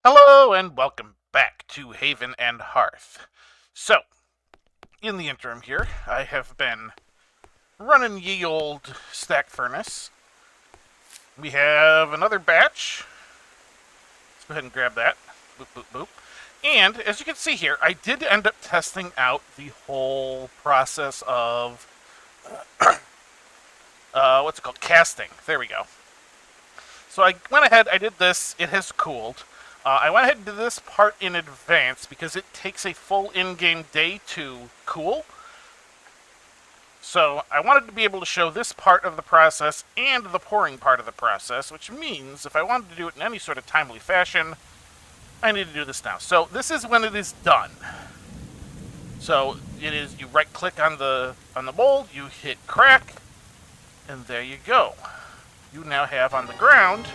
Hello and welcome back to Haven and Hearth. So, in the interim here, I have been running ye old stack furnace. We have another batch. Let's go ahead and grab that. Boop, boop, boop. And, as you can see here, I did end up testing out the whole process of, what's it called? Casting. There we go. So I went ahead, I did this, it has cooled. I went ahead and did this part in advance because it takes a full in-game day to cool. So I wanted to be able to show this part of the process and the pouring part of the process, which means if I wanted to do it in any sort of timely fashion, I need to do this now. So this is when it is done. So it is, you right-click on the mold, you hit crack, and there you go. You now have on the ground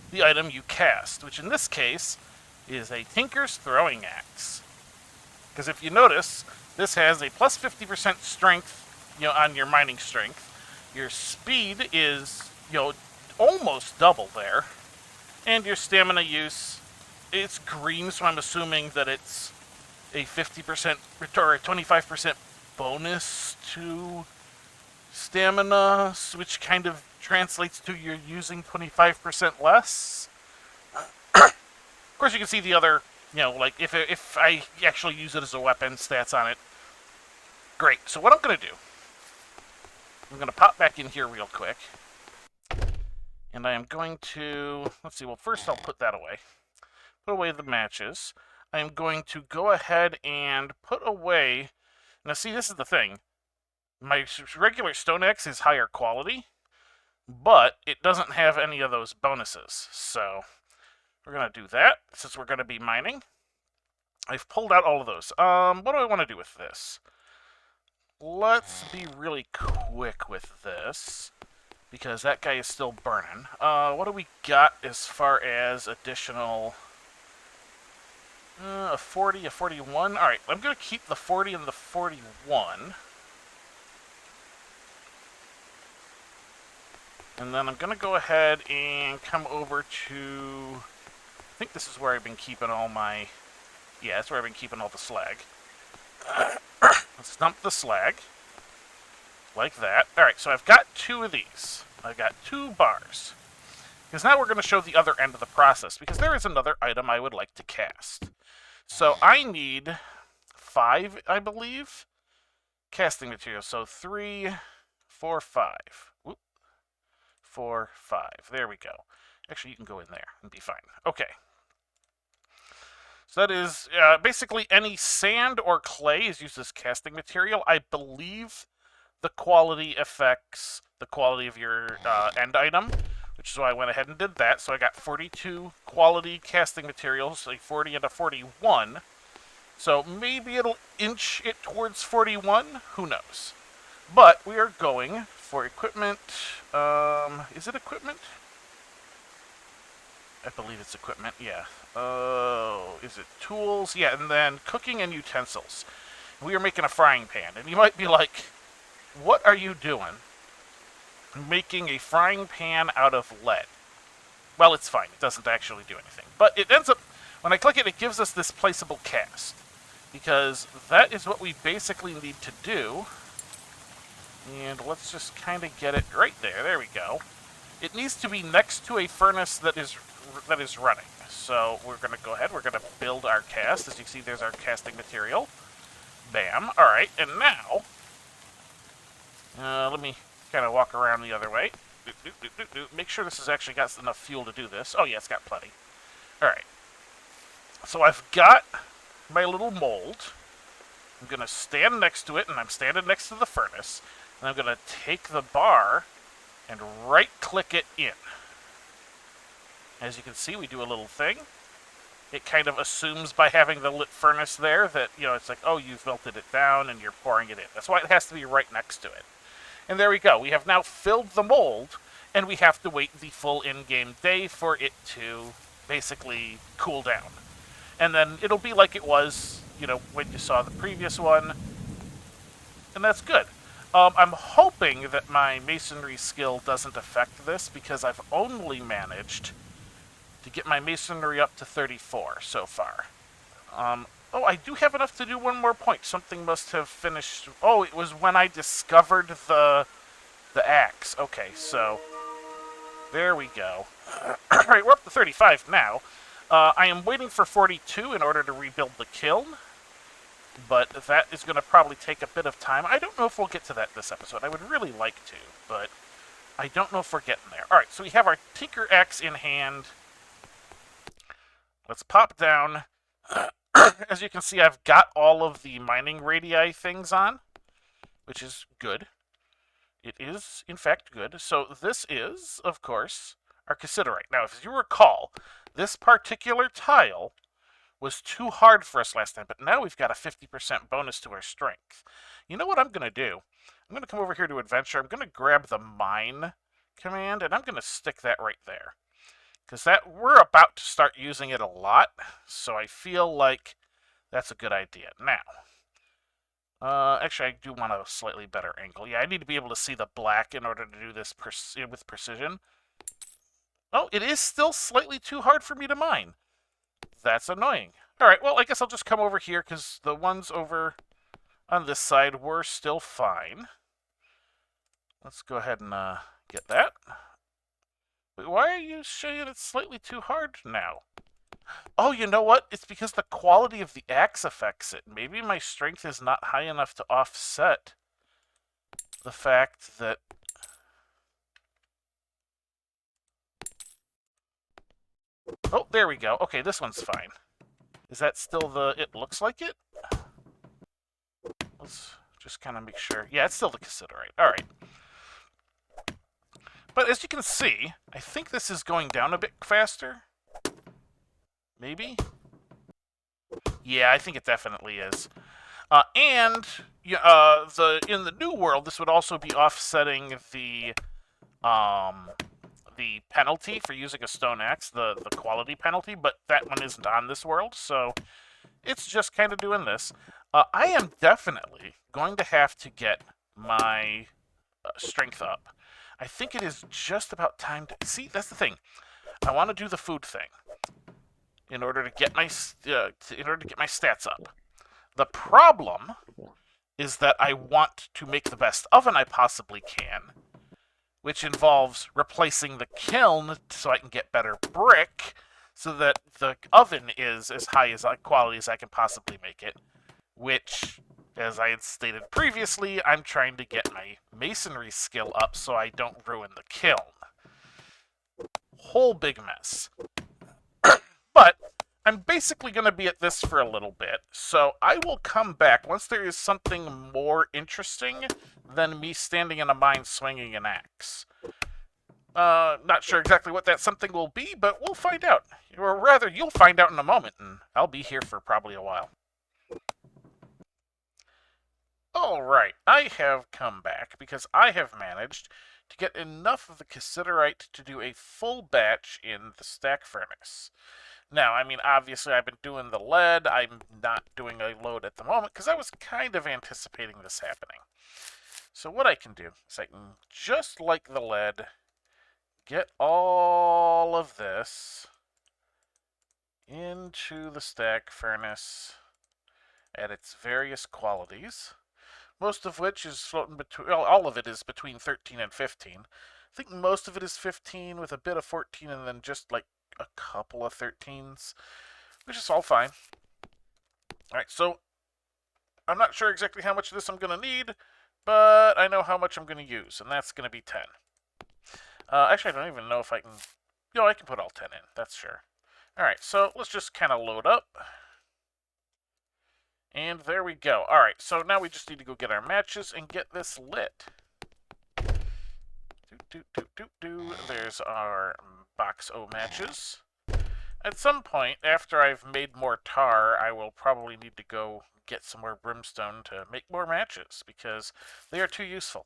the item you cast, which in this case is a Tinker's Throwing Axe. Because if you notice, this has a plus 50% strength, on your mining strength. Your speed is, almost double there. And your stamina use, it's green, so I'm assuming that it's a 50% or a 25% bonus to stamina, which kind of translates to you're using 25% less. Of course, you can see the other, like if I actually use it as a weapon, stats on it. Great. So what I'm going to do, I'm going to pop back in here real quick. And I am going to, let's see, well, first I'll put that away. Put away the matches. I'm going to go ahead and put away, now see, this is the thing. My regular stone axe is higher quality, but it doesn't have any of those bonuses. So we're going to do that since we're going to be mining. I've pulled out all of those. What do I want to do with this? Let's be really quick with this because that guy is still burning. What do we got as far as additional? A 40, a 41. All right, I'm going to keep the 40 and the 41. And then I'm going to go ahead and come over to, I think this is where I've been keeping all my, yeah, that's where I've been keeping all the slag. Let's dump the slag, like that. Alright, so I've got two of these. I've got 2 bars. Because now we're going to show the other end of the process, because there is another item I would like to cast. So I need 5, I believe, casting materials. So 3, 4, 5. 4, 5. There we go. Actually, you can go in there and be fine. Okay. So that is basically any sand or clay is used as casting material. I believe the quality affects the quality of your end item, which is why I went ahead and did that. So I got 42 quality casting materials, a 40 and a 41. So maybe it'll inch it towards 41. Who knows? But we are going for equipment. Is it equipment? I believe it's equipment, yeah. Is it tools? Yeah, and then cooking and utensils. We are making a frying pan, and you might be like, what are you doing? Making a frying pan out of lead. Well, it's fine. It doesn't actually do anything. But it ends up, when I click it, it gives us this placeable cast. Because that is what we basically need to do. And let's just kind of get it right there. There we go. It needs to be next to a furnace that is running. So we're going to go ahead. We're going to build our cast. As you see, there's our casting material. Bam. All right. And now, let me kind of walk around the other way. Make sure this has actually got enough fuel to do this. Oh, yeah, it's got plenty. All right. So I've got my little mold. I'm going to stand next to it, and I'm standing next to the furnace. And I'm going to take the bar and right-click it in. As you can see, we do a little thing. It kind of assumes by having the lit furnace there that, it's like, oh, you've melted it down and you're pouring it in. That's why it has to be right next to it. And there we go. We have now filled the mold, and we have to wait the full in-game day for it to basically cool down. And then it'll be like it was, when you saw the previous one. And that's good. I'm hoping that my masonry skill doesn't affect this, because I've only managed to get my masonry up to 34 so far. Oh, I do have enough to do one more point. Something must have finished. Oh, it was when I discovered the axe. Okay, so there we go. All right, we're up to 35 now. I am waiting for 42 in order to rebuild the kiln, but that is going to probably take a bit of time. I don't know if we'll get to that this episode. I would really like to, but I don't know if we're getting there. All right, so we have our Tinker Axe in hand. Let's pop down. As you can see, I've got all of the mining radii things on, which is good. It is, in fact, good. So this is, of course, our cassiterite. Now, if you recall, this particular tile was too hard for us last time, but now we've got a 50% bonus to our strength. You know what I'm going to do? I'm going to come over here to Adventure. I'm going to grab the mine command, and I'm going to stick that right there. Because we're about to start using it a lot, so I feel like that's a good idea. Now, actually, I do want a slightly better angle. Yeah, I need to be able to see the black in order to do this with precision. Oh, it is still slightly too hard for me to mine. That's annoying. All right, well, I guess I'll just come over here because the ones over on this side were still fine. Let's go ahead and get that. Wait, why are you saying it's slightly too hard now? Oh, you know what? It's because the quality of the axe affects it. Maybe my strength is not high enough to offset the fact that... Oh, there we go. Okay, this one's fine. Is that still the... It looks like it? Let's just kind of make sure. Yeah, it's still the cassiterite. All right. But as you can see, I think this is going down a bit faster. Maybe? Yeah, I think it definitely is. And in the new world, this would also be offsetting the penalty for using a stone axe, the quality penalty, but that one isn't on this world, so it's just kind of doing this. I am definitely going to have to get my strength up. I think it is just about time to... See, that's the thing. I want to do the food thing in order to get my stats up. The problem is that I want to make the best oven I possibly can, which involves replacing the kiln so I can get better brick, so that the oven is as high as quality as I can possibly make it, which, as I had stated previously, I'm trying to get my masonry skill up so I don't ruin the kiln. Whole big mess. But I'm basically going to be at this for a little bit, so I will come back once there is something more interesting than me standing in a mine swinging an axe. Not sure exactly what that something will be, but we'll find out. Or rather, you'll find out in a moment, and I'll be here for probably a while. Alright, I have come back because I have managed to get enough of the cassiterite to do a full batch in the stack furnace. Now, I mean, obviously I've been doing the lead. I'm not doing a load at the moment because I was kind of anticipating this happening. So what I can do is I can, just like the lead, get all of this into the stack furnace at its various qualities. Most of which is floating between, well, all of it is between 13 and 15. I think most of it is 15 with a bit of 14 and then just like a couple of 13s, which is all fine. Alright, so I'm not sure exactly how much of this I'm going to need, but I know how much I'm going to use, and that's going to be 10. Actually, I don't even know if I can... I can put all 10 in, that's sure. Alright, so let's just kind of load up. And there we go. Alright, so now we just need to go get our matches and get this lit. There's our box O matches. At some point, after I've made more tar, I will probably need to go get some more brimstone to make more matches, because they are too useful.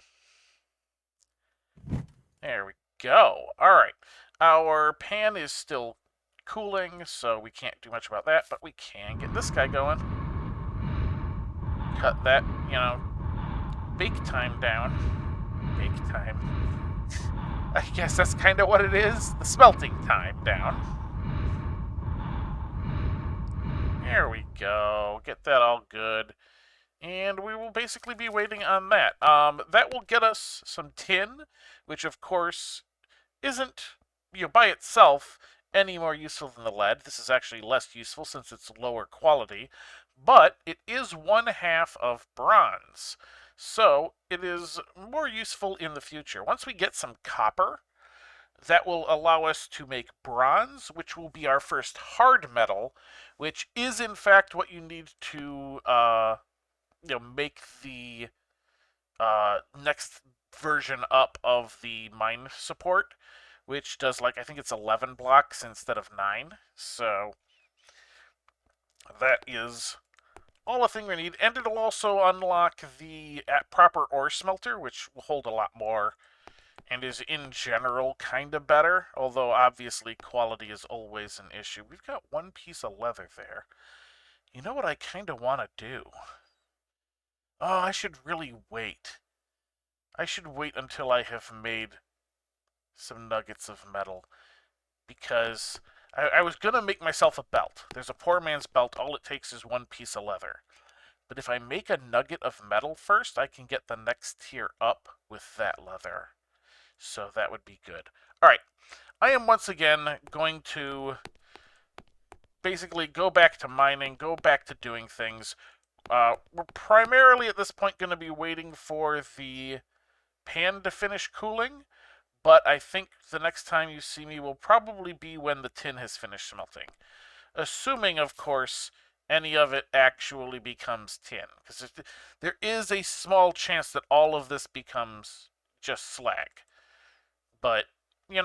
There we go. Alright, our pan is still cooling, so we can't do much about that, but we can get this guy going. Cut that, bake time down. Bake time. I guess that's kind of what it is. The smelting time down. There we go. Get that all good. And we will basically be waiting on that. That will get us some tin, which of course isn't, by itself any more useful than the lead. This is actually less useful since it's lower quality, but it is 1/2 of bronze. So it is more useful in the future. Once we get some copper, that will allow us to make bronze, which will be our first hard metal, which is in fact what you need to make the next version up of the mine support, which does, like, I think it's 11 blocks instead of 9. So that is all a thing we need. And it'll also unlock the proper ore smelter, which will hold a lot more and is in general kind of better, although obviously quality is always an issue. We've got one piece of leather there. You know what I kind of want to do? Oh, I should really wait. I should wait until I have made some nuggets of metal, because I was going to make myself a belt. There's a poor man's belt. All it takes is one piece of leather. But if I make a nugget of metal first, I can get the next tier up with that leather. So that would be good. All right. I am once again going to basically go back to mining, go back to doing things. We're primarily at this point going to be waiting for the pan to finish cooling, but I think the next time you see me will probably be when the tin has finished smelting. Assuming, of course, any of it actually becomes tin. Because there is a small chance that all of this becomes just slag. But, you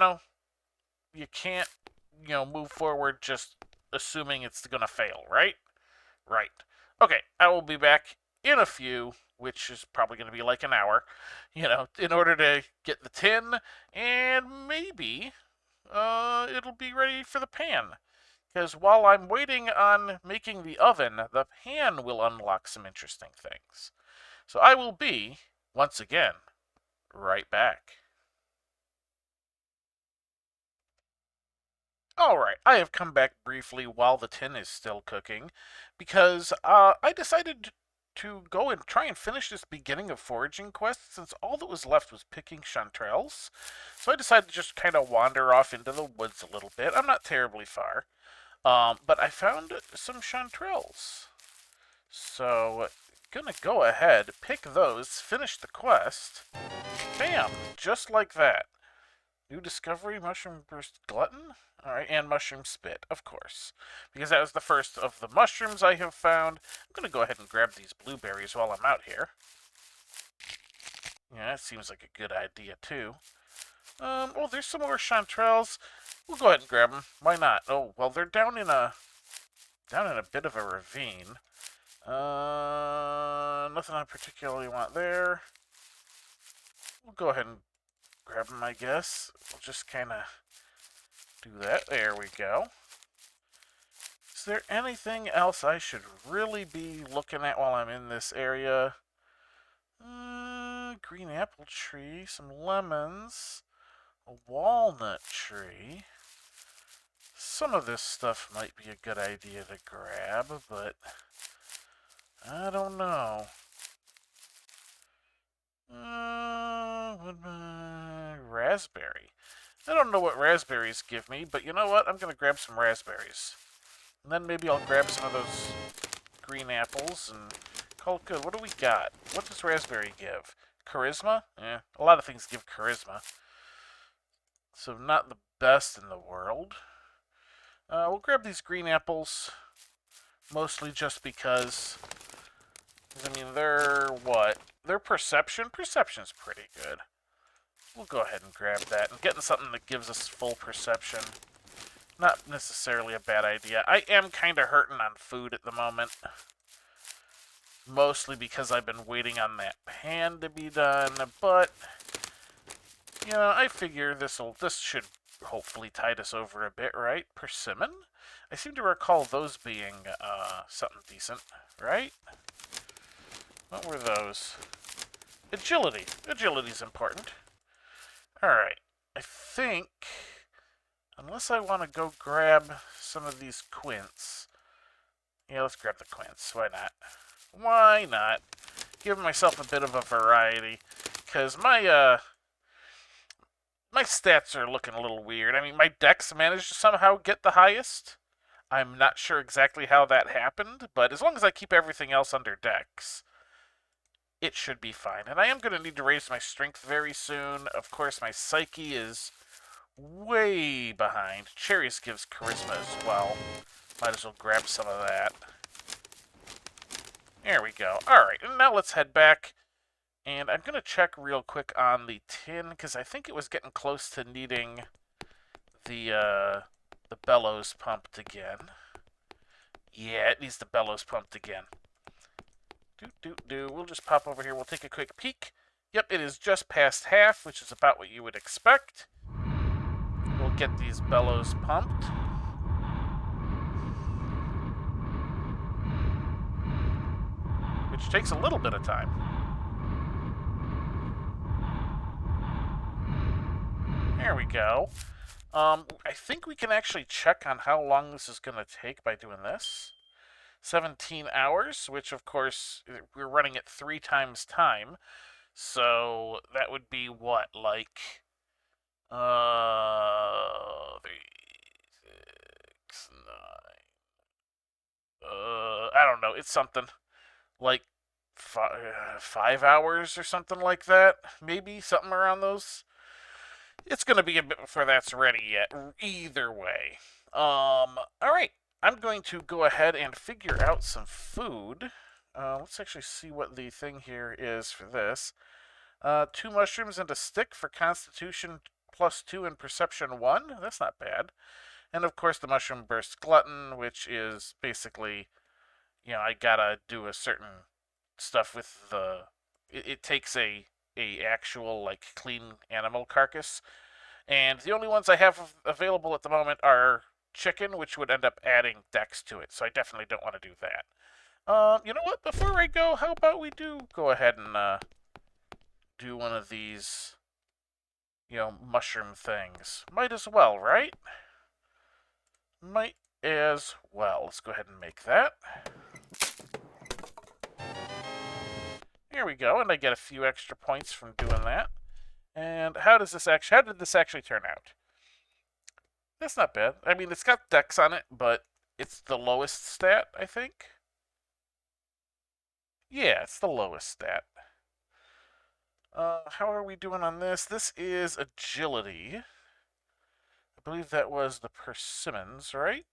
can't, move forward just assuming it's going to fail, right? Right. Okay, I will be back in a few, which is probably going to be like an hour, in order to get the tin, and maybe it'll be ready for the pan. Because while I'm waiting on making the oven, the pan will unlock some interesting things. So I will be, once again, right back. Alright, I have come back briefly while the tin is still cooking, because I decided to go and try and finish this beginning of foraging quest, since all that was left was picking chanterelles. So I decided to just kind of wander off into the woods a little bit. I'm not terribly far, but I found some chanterelles. So, gonna go ahead, pick those, finish the quest. Bam! Just like that. New discovery, mushroom burst glutton? Alright, and mushroom spit, of course. Because that was the first of the mushrooms I have found. I'm going to go ahead and grab these blueberries while I'm out here. Yeah, that seems like a good idea, too. Oh, there's some more chanterelles. We'll go ahead and grab them. Why not? Oh, well, they're down in a bit of a ravine. Nothing I particularly want there. We'll go ahead and grab them, I guess. We'll just kind of do that. There we go. Is there anything else I should really be looking at while I'm in this area? Green apple tree, some lemons, a walnut tree. Some of this stuff might be a good idea to grab, but I don't know. Raspberry. I don't know what raspberries give me, but you know what? I'm going to grab some raspberries. And then maybe I'll grab some of those green apples and call it good. What do we got? What does raspberry give? Charisma? Yeah, a lot of things give charisma. So not the best in the world. We'll grab these green apples, mostly just because, I mean, they're what? Their perception? Perception's pretty good. We'll go ahead and grab that. And getting something that gives us full perception, not necessarily a bad idea. I am kind of hurting on food at the moment. Mostly because I've been waiting on that pan to be done. But, I figure this should hopefully tide us over a bit, right? Persimmon? I seem to recall those being something decent, right? What were those? Agility. Agility's important. Alright. I think, unless I want to go grab some of these quints, Yeah, let's grab the quints. Why not? Why not? Give myself a bit of a variety. Because my stats are looking a little weird. I mean, my dex managed to somehow get the highest. I'm not sure exactly how that happened, but as long as I keep everything else under dex, it should be fine. And I am going to need to raise my strength very soon. Of course, my psyche is way behind. Cherries gives charisma as well. Might as well grab some of that. There we go. Alright, and now let's head back. And I'm going to check real quick on the tin, because I think it was getting close to needing the bellows pumped again. Yeah, it needs the bellows pumped again. We'll just pop over here. We'll take a quick peek. Yep, it is just past half, which is about what you would expect. We'll get these bellows pumped. Which takes a little bit of time. There we go. I think we can actually check on how long this is going to take by doing this. 17 hours, which of course, we're running at 3 times time. So that would be what, like, 3, 6, 9. I don't know. It's something like 5 hours or something like that. Maybe something around those. It's going to be a bit before that's ready yet. Either way. All right. I'm going to go ahead and figure out some food. Let's actually see what the thing here is for this. 2 mushrooms and a stick for Constitution +2 and Perception 1. That's not bad. And of course the Mushroom Burst Glutton, which is basically, I gotta do a certain stuff with the... It takes a actual, like, clean animal carcass. And the only ones I have available at the moment are chicken, which would end up adding dex to it. So I definitely don't want to do that. You know what? Before I go, how about we do go ahead and do one of these, mushroom things. Might as well, right? Might as well. Let's go ahead and make that. Here we go, and I get a few extra points from doing that. And how did this actually turn out? That's not bad. I mean, it's got dex on it, but it's the lowest stat, I think. Yeah, it's the lowest stat. How are we doing on this? This is agility. I believe that was the persimmons, right?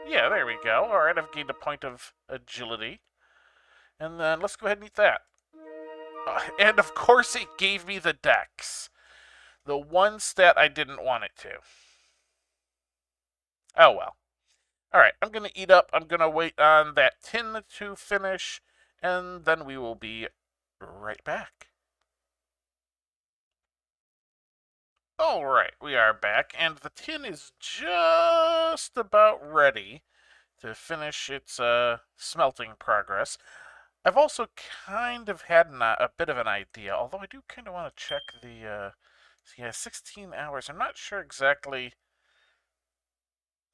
Yeah, there we go. All right, I've gained a point of agility. And then let's go ahead and eat that. And of course it gave me the dex. The one stat I didn't want it to. Oh well. Alright, I'm going to eat up. I'm going to wait on that tin to finish. And then we will be right back. Alright, we are back. And the tin is just about ready to finish its smelting progress. I've also kind of had a bit of an idea, although I do kind of want to check the, yeah, 16 hours. I'm not sure exactly.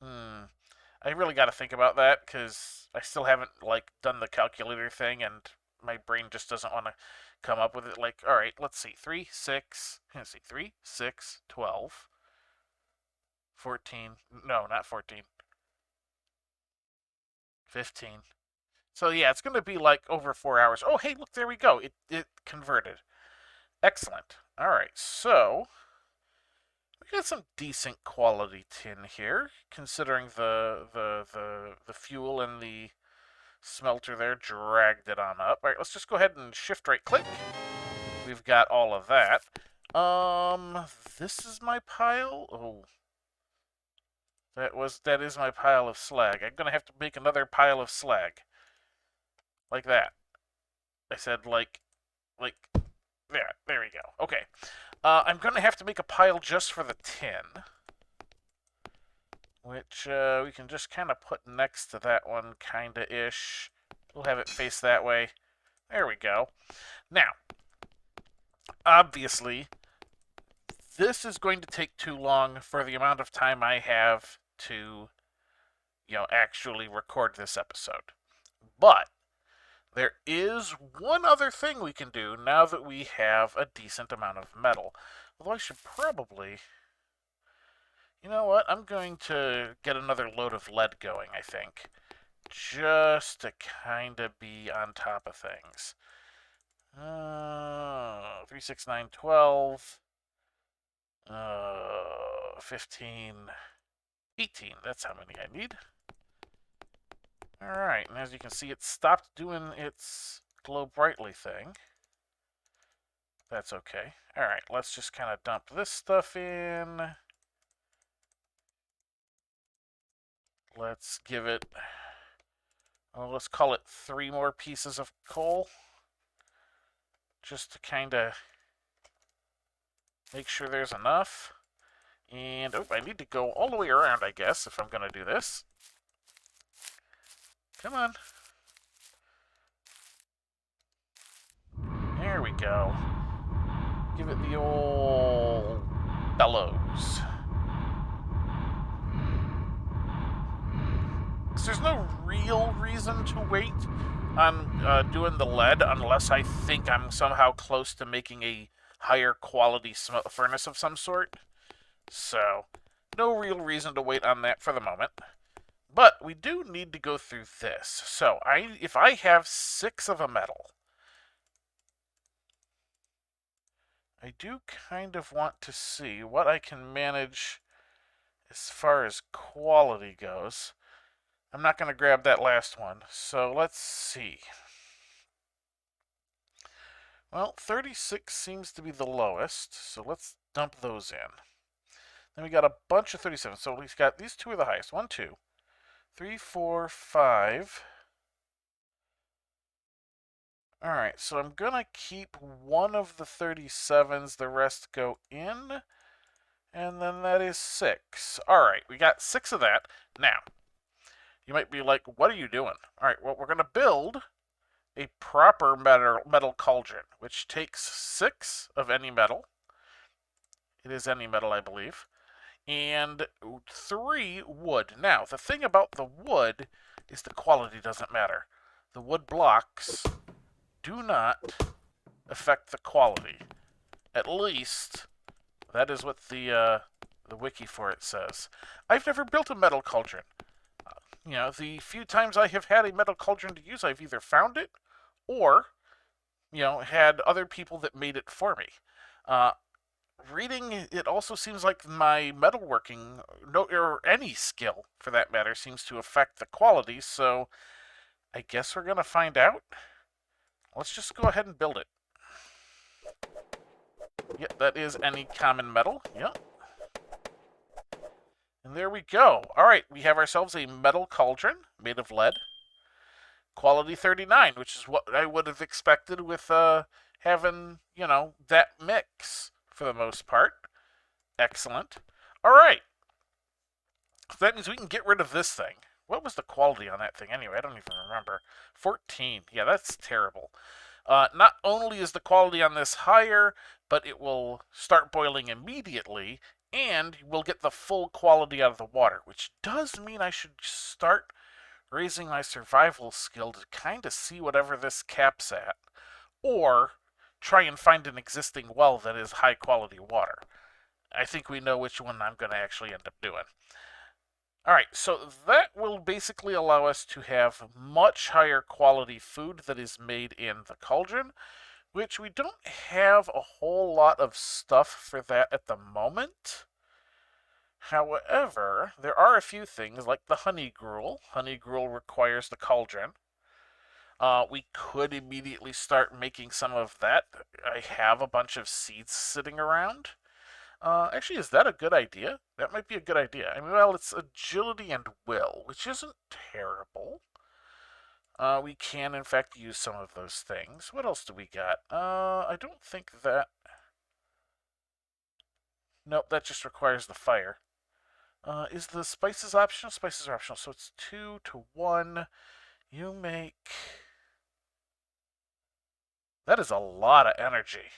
I really got to think about that, because I still haven't, like, done the calculator thing, and my brain just doesn't want to come up with it. Like, all right, let's see, 3, 6, 12, 14, no, not 14, 15. So yeah, it's going to be like over 4 hours. Oh, hey, look, there we go. It converted. Excellent. All right, so we got some decent quality tin here, considering the fuel and the smelter there dragged it on up. All right, let's just go ahead and shift right click. We've got all of that. This is my pile. Oh, that is my pile of slag. I'm gonna have to make another pile of slag. Like that. I said like there we go. Okay. I'm going to have to make a pile just for the tin. Which we can just kind of put next to that one, kinda-ish. We'll have it face that way. There we go. Now, obviously, this is going to take too long for the amount of time I have to, actually record this episode. But there is one other thing we can do now that we have a decent amount of metal. Although I should probably... You know what? I'm going to get another load of lead going, I think. Just to kind of be on top of things. 3, 6, 9, 12. 15. 18. That's how many I need. Alright, and as you can see, it stopped doing its glow brightly thing. That's okay. Alright, let's just kind of dump this stuff in. Let's give it... let's call it 3 more pieces of coal. Just to kind of make sure there's enough. And, I need to go all the way around, I guess, if I'm going to do this. Come on. There we go. Give it the old bellows. So there's no real reason to wait on doing the lead unless I think I'm somehow close to making a higher quality furnace of some sort. So, no real reason to wait on that for the moment. But we do need to go through this. So, if I have 6 of a metal, I do kind of want to see what I can manage as far as quality goes. I'm not going to grab that last one, so let's see. Well, 36 seems to be the lowest, so let's dump those in. Then we got a bunch of 37, so we've got these 2 are the highest. 1, 2, 3, 4, 5. Alright, so I'm going to keep one of the 37s, the rest go in, and then that is 6. Alright, we got 6 of that. Now, you might be like, what are you doing? Alright, well, we're going to build a proper metal cauldron, which takes 6 of any metal. It is any metal, I believe. And 3 wood. Now, the thing about the wood is the quality doesn't matter. The wood blocks do not affect the quality. At least, that is what the wiki for it says. I've never built a metal cauldron. The few times I have had a metal cauldron to use, I've either found it or, had other people that made it for me. Reading, it also seems like my metalworking, or any skill for that matter, seems to affect the quality, so I guess we're going to find out. Let's just go ahead and build it. Yep, that is any common metal. Yep. And there we go. Alright, we have ourselves a metal cauldron made of lead. Quality 39, which is what I would have expected with having, that mix for the most part. Excellent. Alright. So that means we can get rid of this thing. What was the quality on that thing anyway? I don't even remember. 14. Yeah, that's terrible. Not only is the quality on this higher, but it will start boiling immediately, and we'll get the full quality out of the water, which does mean I should start raising my survival skill to kind of see whatever this caps at, or try and find an existing well that is high quality water. I think we know which one I'm going to actually end up doing. Alright, so that will basically allow us to have much higher quality food that is made in the cauldron, which we don't have a whole lot of stuff for that at the moment. However, there are a few things like the honey gruel. Honey gruel requires the cauldron. We could immediately start making some of that. I have a bunch of seeds sitting around. Actually, is that a good idea? That might be a good idea. I mean, well, it's agility and will, which isn't terrible. We can, in fact, use some of those things. What else do we got? I don't think that... Nope, that just requires the fire. Is the spices optional? Spices are optional, so it's 2 to 1. You make... That is a lot of energy.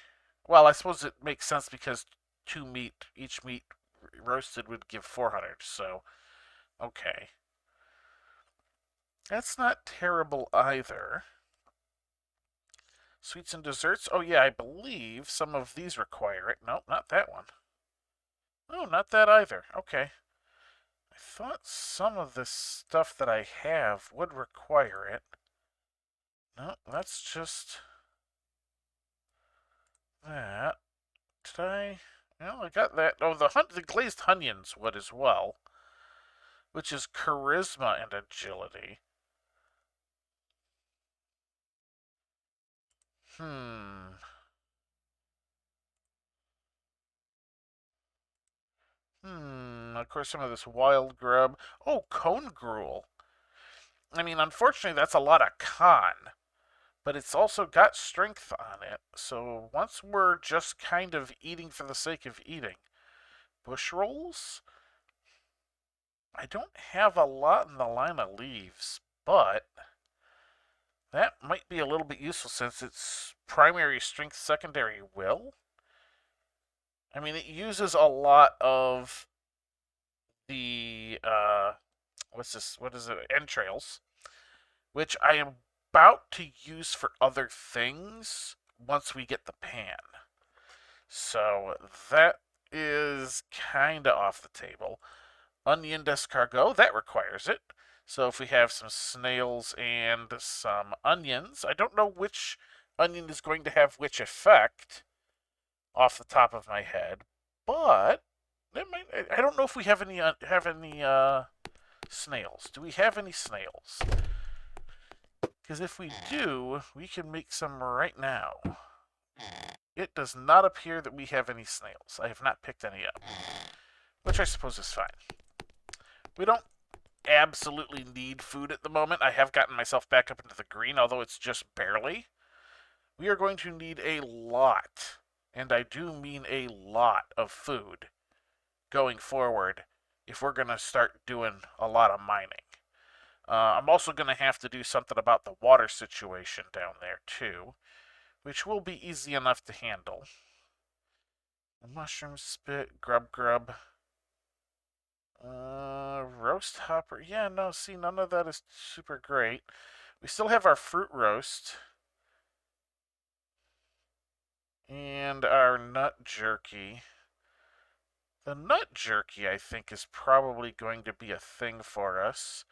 Well, I suppose it makes sense because 2 meat, each meat roasted would give 400, so okay. That's not terrible either. Sweets and desserts. Oh yeah, I believe some of these require it. Nope, not that one. No, not that either. Okay. I thought some of this stuff that I have would require it. No, that's just that. Did I? Well, I got that. Oh, the glazed onions would as well, which is charisma and agility. Of course, some of this wild grub. Oh, cone gruel. I mean, unfortunately, that's a lot of con, but it's also got strength on it. So once we're just kind of eating for the sake of eating. Bush rolls? I don't have a lot in the line of leaves, but that might be a little bit useful since it's primary strength, secondary will. I mean, it uses a lot of the, what's this? What is it? Entrails, which I am about to use for other things once we get the pan. So that is kind of off the table. Onion d'escargot, that requires it. So if we have some snails and some onions, I don't know which onion is going to have which effect off the top of my head, but I don't know if we have any snails. Do we have any snails? Because if we do, we can make some right now. It does not appear that we have any snails. I have not picked any up, which I suppose is fine. We don't absolutely need food at the moment. I have gotten myself back up into the green, although it's just barely. We are going to need a lot, and I do mean a lot of food going forward if we're going to start doing a lot of mining. I'm also going to have to do something about the water situation down there, too, which will be easy enough to handle. Mushroom spit, grub. Roast hopper. Yeah, no, see, none of that is super great. We still have our fruit roast. And our nut jerky. The nut jerky, I think, is probably going to be a thing for us.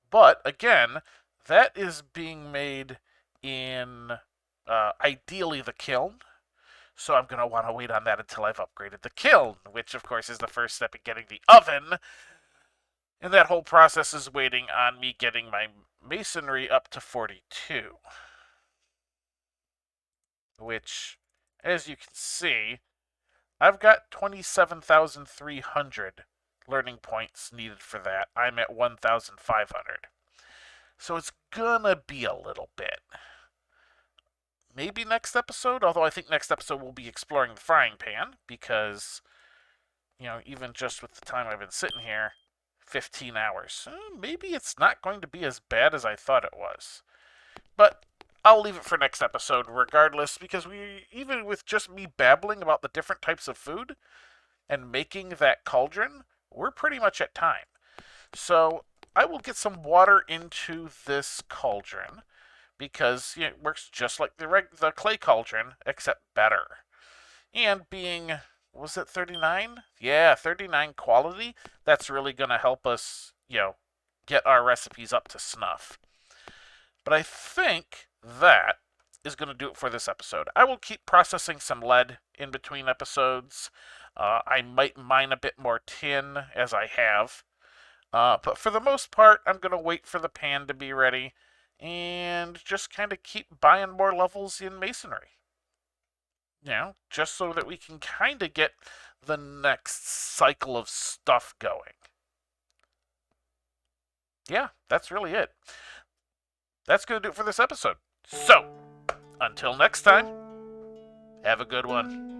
But, again, that is being made in, ideally, the kiln. So I'm going to want to wait on that until I've upgraded the kiln, which, of course, is the first step in getting the oven. And that whole process is waiting on me getting my masonry up to 42. Which, as you can see, I've got 27,300 learning points needed for that. I'm at 1,500. So it's gonna be a little bit. Maybe next episode, although I think next episode we'll be exploring the frying pan because, even just with the time I've been sitting here, 15 hours. Maybe it's not going to be as bad as I thought it was. But I'll leave it for next episode regardless, because even with just me babbling about the different types of food and making that cauldron, we're pretty much at time. So I will get some water into this cauldron because it works just like the clay cauldron, except better. And being, was it 39? Yeah, 39 quality. That's really going to help us, get our recipes up to snuff. But I think that is going to do it for this episode. I will keep processing some lead in between episodes. I might mine a bit more tin as I have. But for the most part, I'm going to wait for the pan to be ready and just kind of keep buying more levels in masonry. Just so that we can kind of get the next cycle of stuff going. Yeah, that's really it. That's going to do it for this episode. So, until next time, have a good one.